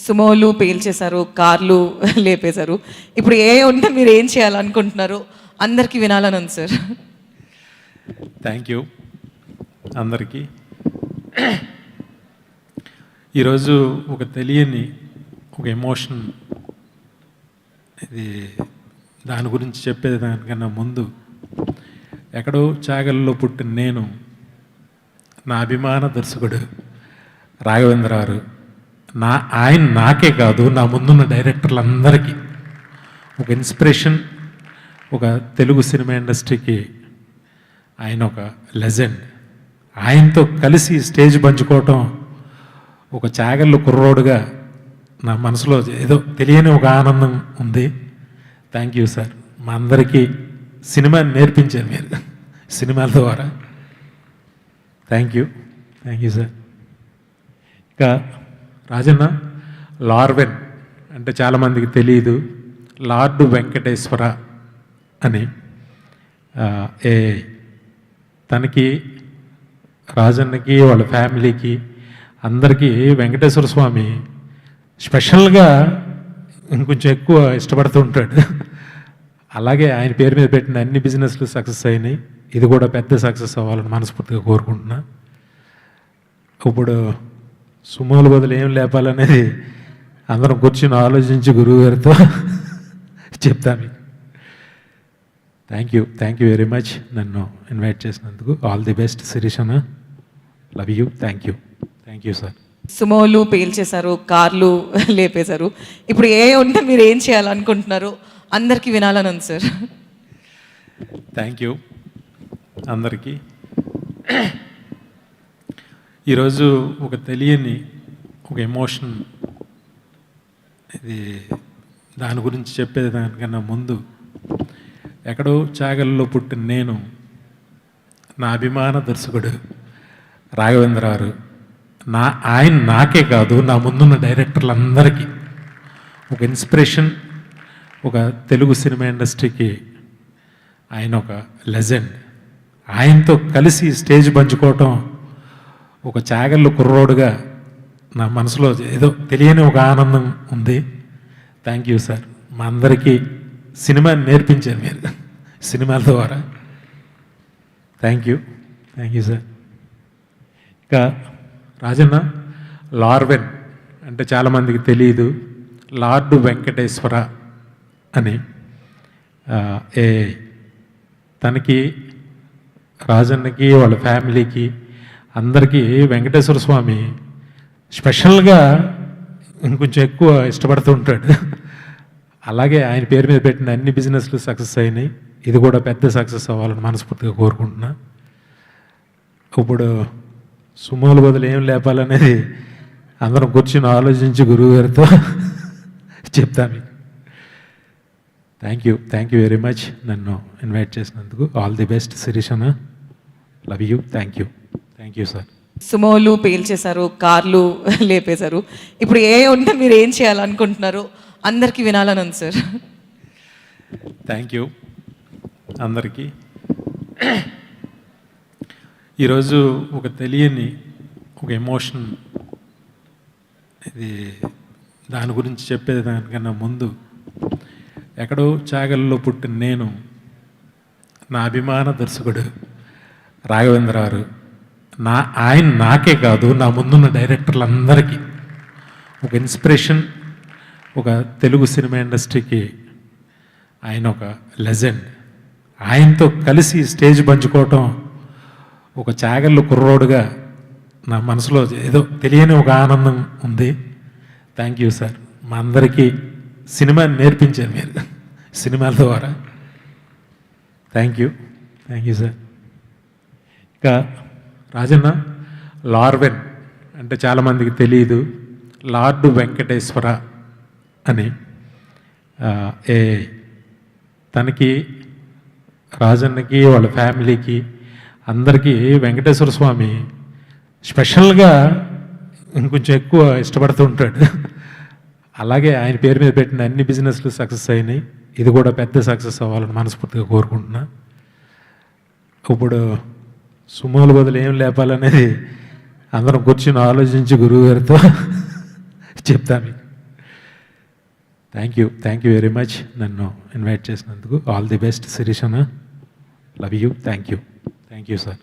సుమోలు పేల్చేశారు, కార్లు లేపేశారు. ఇప్పుడు ఏ ఉంటే మీరు ఏం చేయాలనుకుంటున్నారు అందరికీ వినాలని ఉంది సార్. థ్యాంక్ యూ అందరికీ. ఈరోజు ఒక తెలియని ఒక ఎమోషన్, ఇది దాని గురించి చెప్పేది దానికన్నా ముందు, ఎక్కడో చాగల్లో పుట్టిన నేను, నా అభిమాన దర్శకుడు రాఘవేంద్రరావు, ఆయన నాకే కాదు, నా ముందున్న డైరెక్టర్లందరికీ ఒక ఇన్స్పిరేషన్. ఒక తెలుగు సినిమా ఇండస్ట్రీకి ఆయన ఒక లెజెండ్. ఆయనతో కలిసి స్టేజ్ పంచుకోవటం ఒక చాగళ్ళు కుర్రోడుగా నా మనసులో ఏదో తెలియని ఒక ఆనందం ఉంది. Thank you sir. మా అందరికీ సినిమాని నేర్పించారు మీరు సినిమాల ద్వారా. Thank you sir. ఇంకా రాజన్న, లార్వెన్ అంటే చాలామందికి తెలియదు, లార్డు వెంకటేశ్వర అని. తనకి, రాజన్నకి, వాళ్ళ ఫ్యామిలీకి అందరికీ వెంకటేశ్వర స్వామి స్పెషల్గా ఇంకొంచెం ఎక్కువ ఇష్టపడుతూ ఉంటాడు. అలాగే ఆయన పేరు మీద పెట్టిన అన్ని బిజినెస్లు సక్సెస్ అయినాయి. ఇది కూడా పెద్ద సక్సెస్ అవ్వాలని మనస్ఫూర్తిగా కోరుకుంటున్నా. ఇప్పుడు సుమోల బదులు ఏం లేపాలనేది అందరం కూర్చొని ఆలోచించి గురువు గారితో చెప్తాను. థ్యాంక్ యూ వెరీ మచ్ నన్ను ఇన్వైట్ చేసినందుకు. ఆల్ ది బెస్ట్ శిరీషణ. Love you. Thank you sir. సుమోలు పేల్చేశారు, కార్లు లేపేశారు. ఇప్పుడు ఏ ఉంటే మీరు ఏం చేయాలనుకుంటున్నారు అందరికీ వినాలని ఉంది సార్. థ్యాంక్ యూ అందరికీ. ఈరోజు ఒక తెలియని ఒక ఎమోషన్, ఇది దాని గురించి చెప్పేది దానికన్నా ముందు, ఎక్కడో చాగల్లో పుట్టిన నేను, నా అభిమాన దర్శకుడు రాఘవేంద్రరావు, ఆయన నాకే కాదు, నా ముందున్న డైరెక్టర్లందరికీ ఒక ఇన్స్పిరేషన్. ఒక తెలుగు సినిమా ఇండస్ట్రీకి ఆయన ఒక లెజెండ్. ఆయనతో కలిసి స్టేజ్ పంచుకోవటం ఒక చాగళ్ళు కుర్రోడుగా నా మనసులో ఏదో తెలియని ఒక ఆనందం ఉంది. Thank you sir. మా అందరికీ సినిమాని నేర్పించారు మీరు సినిమాల ద్వారా. Thank you sir. ఇంకా రాజన్న, లార్వెన్ అంటే చాలామందికి తెలియదు, లార్డు వెంకటేశ్వర అని. తనకి, రాజన్నకి, వాళ్ళ ఫ్యామిలీకి అందరికీ వెంకటేశ్వర స్వామి స్పెషల్గా ఇంకొంచెం ఎక్కువ ఇష్టపడుతూ ఉంటాడు. అలాగే ఆయన పేరు మీద పెట్టిన అన్ని బిజినెస్లు సక్సెస్ అయినాయి. ఇది కూడా పెద్ద సక్సెస్ అవ్వాలని మనస్ఫూర్తిగా కోరుకుంటున్నా. ఇప్పుడు సుమోల బదులు ఏం లేపాలనేది అందరం కూర్చొని ఆలోచించి గురువు గారితో చెప్తాను. థ్యాంక్ యూ వెరీ మచ్ నన్ను ఇన్వైట్ చేసినందుకు. ఆల్ ది బెస్ట్ శిరీషణ. Love you. Thank you sir. సుమోలు పేల్చేశారు, కార్లు లేపేశారు. ఇప్పుడు ఏ ఉంటే మీరు ఏం చేయాలనుకుంటున్నారు అందరికీ వినాలని ఉంది సార్. థ్యాంక్ యూ అందరికీ. ఈరోజు ఒక తెలియని ఒక ఎమోషన్, ఇది దాని గురించి చెప్పేది దానికన్నా ముందు, ఎక్కడో చాగల్లో పుట్టిన నేను, నా అభిమాన దర్శకుడు రాఘవేంద్రరావు, ఆయన నాకే కాదు, నా ముందున్న డైరెక్టర్లందరికీ ఒక ఇన్స్పిరేషన్. ఒక తెలుగు సినిమా ఇండస్ట్రీకి ఆయన ఒక లెజెండ్. ఆయనతో కలిసి స్టేజ్ పంచుకోవటం ఒక చాగళ్ళు కుర్రోడుగా నా మనసులో ఏదో తెలియని ఒక ఆనందం ఉంది. Thank you sir. మా అందరికీ సినిమాని నేర్పించారు మీరు సినిమాల ద్వారా. Thank you sir. ఇంకా రాజన్న, లార్వెన్ అంటే చాలామందికి తెలియదు, లార్డు వెంకటేశ్వర అని. తనకి, రాజన్నకి, వాళ్ళ ఫ్యామిలీకి అందరికీ వెంకటేశ్వర స్వామి స్పెషల్గా ఇంకొంచెం ఎక్కువ ఇష్టపడుతూ ఉంటాడు. అలాగే ఆయన పేరు మీద పెట్టిన అన్ని బిజినెస్లు సక్సెస్ అయినాయి. ఇది కూడా పెద్ద సక్సెస్ అవ్వాలని మనస్ఫూర్తిగా కోరుకుంటున్నా. ఇప్పుడు సుమోల బదులు ఏం లేపాలనేది అందరం కూర్చొని ఆలోచించి గురువు గారితో చెప్తాను. థ్యాంక్ యూ వెరీ మచ్ నన్ను ఇన్వైట్ చేసినందుకు. ఆల్ ది బెస్ట్ శిరీష్ అన్న. Love you. Thank you sir.